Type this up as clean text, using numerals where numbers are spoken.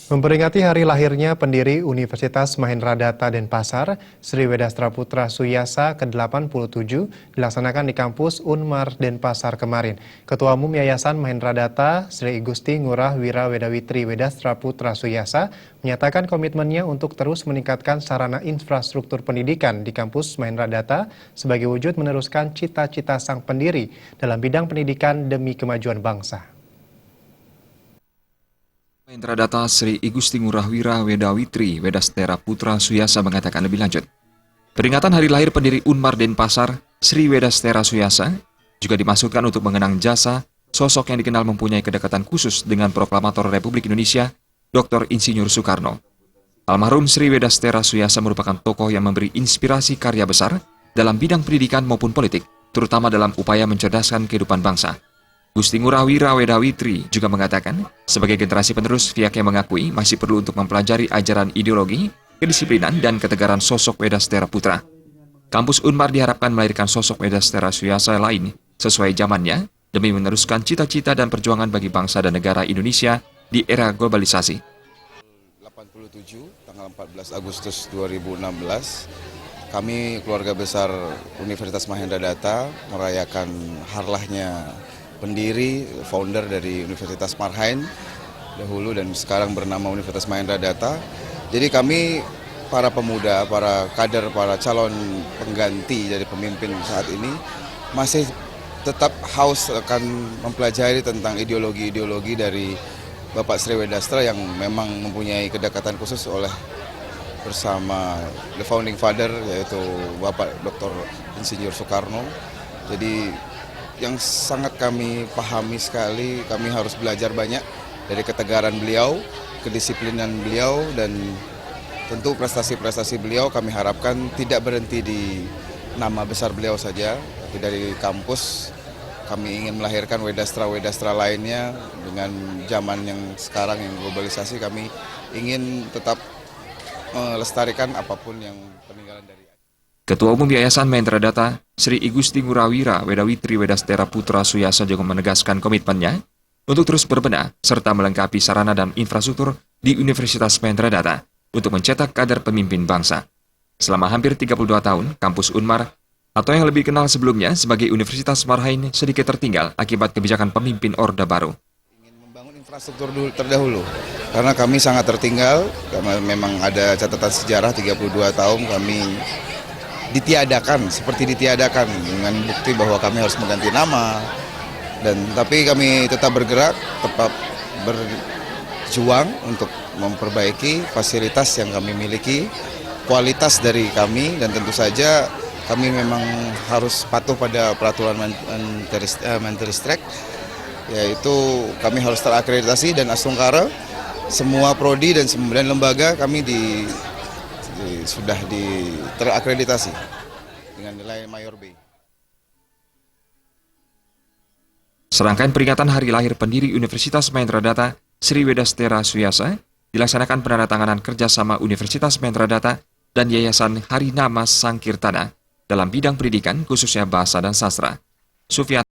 Memperingati hari lahirnya pendiri Universitas Mahendra Data Denpasar, Sri Wedastra Putra Suyasa ke-87 dilaksanakan di kampus Unmar Denpasar kemarin. Ketua Umum Yayasan Mahendra Data, Sri Igusti Ngurah Wira Wedawitri Wedastra Putra Suyasa, menyatakan komitmennya untuk terus meningkatkan sarana infrastruktur pendidikan di kampus Mahendra Data sebagai wujud meneruskan cita-cita sang pendiri dalam bidang pendidikan demi kemajuan bangsa. Mahendra Data Sri Igusti Ngurah Wira Wedawitri Wedastera Putra Suyasa mengatakan lebih lanjut. Peringatan hari lahir pendiri Unmar Denpasar, Sri Wedastera Suyasa, juga dimaksudkan untuk mengenang jasa sosok yang dikenal mempunyai kedekatan khusus dengan Proklamator Republik Indonesia, Dr. Insinyur Soekarno. Almarhum Sri Wedastera Suyasa merupakan tokoh yang memberi inspirasi karya besar dalam bidang pendidikan maupun politik, terutama dalam upaya mencerdaskan kehidupan bangsa. Gusti Ngurah Wira Wedawitri juga mengatakan, sebagai generasi penerus, pihaknya mengakui masih perlu untuk mempelajari ajaran ideologi, kedisiplinan, dan ketegaran sosok Wedastera Putra. Kampus Unmar diharapkan melahirkan sosok Wedastera Suyasa lain sesuai zamannya demi meneruskan cita-cita dan perjuangan bagi bangsa dan negara Indonesia di era globalisasi. 87 tanggal 14 Agustus 2016, kami keluarga besar Universitas Mahendra Data merayakan harlahnya pendiri, founder dari Universitas Marhain dahulu dan sekarang bernama Universitas Mahendra Data. Jadi kami para pemuda, para kader, para calon pengganti dari pemimpin saat ini masih tetap haus akan mempelajari tentang ideologi-ideologi dari Bapak Sri Wedastra yang memang mempunyai kedekatan khusus bersama the founding father yaitu Bapak Dr. Insinyur Soekarno. Jadi yang sangat kami pahami sekali, kami harus belajar banyak dari ketegaran beliau, kedisiplinan beliau, dan tentu prestasi-prestasi beliau kami harapkan tidak berhenti di nama besar beliau saja, tapi dari kampus kami ingin melahirkan Wedastra-Wedastra lainnya dengan zaman yang sekarang yang globalisasi. Kami ingin tetap melestarikan apapun yang peninggalan dari Ketua Umum Yayasan Mahendra Data, Sri Igusti Ngurah Wira Wedawitri Wedastera Putra Suyasa juga menegaskan komitmennya untuk terus berbenah serta melengkapi sarana dan infrastruktur di Universitas Mahendra Data untuk mencetak kader pemimpin bangsa. Selama hampir 32 tahun, kampus Unmar atau yang lebih kenal sebelumnya sebagai Universitas Marhain sedikit tertinggal akibat kebijakan pemimpin Orde Baru. Ingin membangun infrastruktur terdahulu, karena kami sangat tertinggal, karena memang ada catatan sejarah 32 tahun kami seperti ditiadakan dengan bukti bahwa kami harus mengganti nama, tapi kami tetap bergerak, tetap berjuang untuk memperbaiki fasilitas yang kami miliki, kualitas dari kami, dan tentu saja kami memang harus patuh pada peraturan Menteristek, yaitu kami harus terakreditasi dan Astungkara, semua prodi dan 9 lembaga kami sudah terakreditasi dengan nilai Mayor B. Serangkaian peringatan hari lahir pendiri Universitas Mahendra Data, Sri Wedastera Suyasa, dilaksanakan penandatanganan kerjasama Universitas Mahendra Data dan Yayasan Harinama Sankirtana dalam bidang pendidikan khususnya bahasa dan sastra.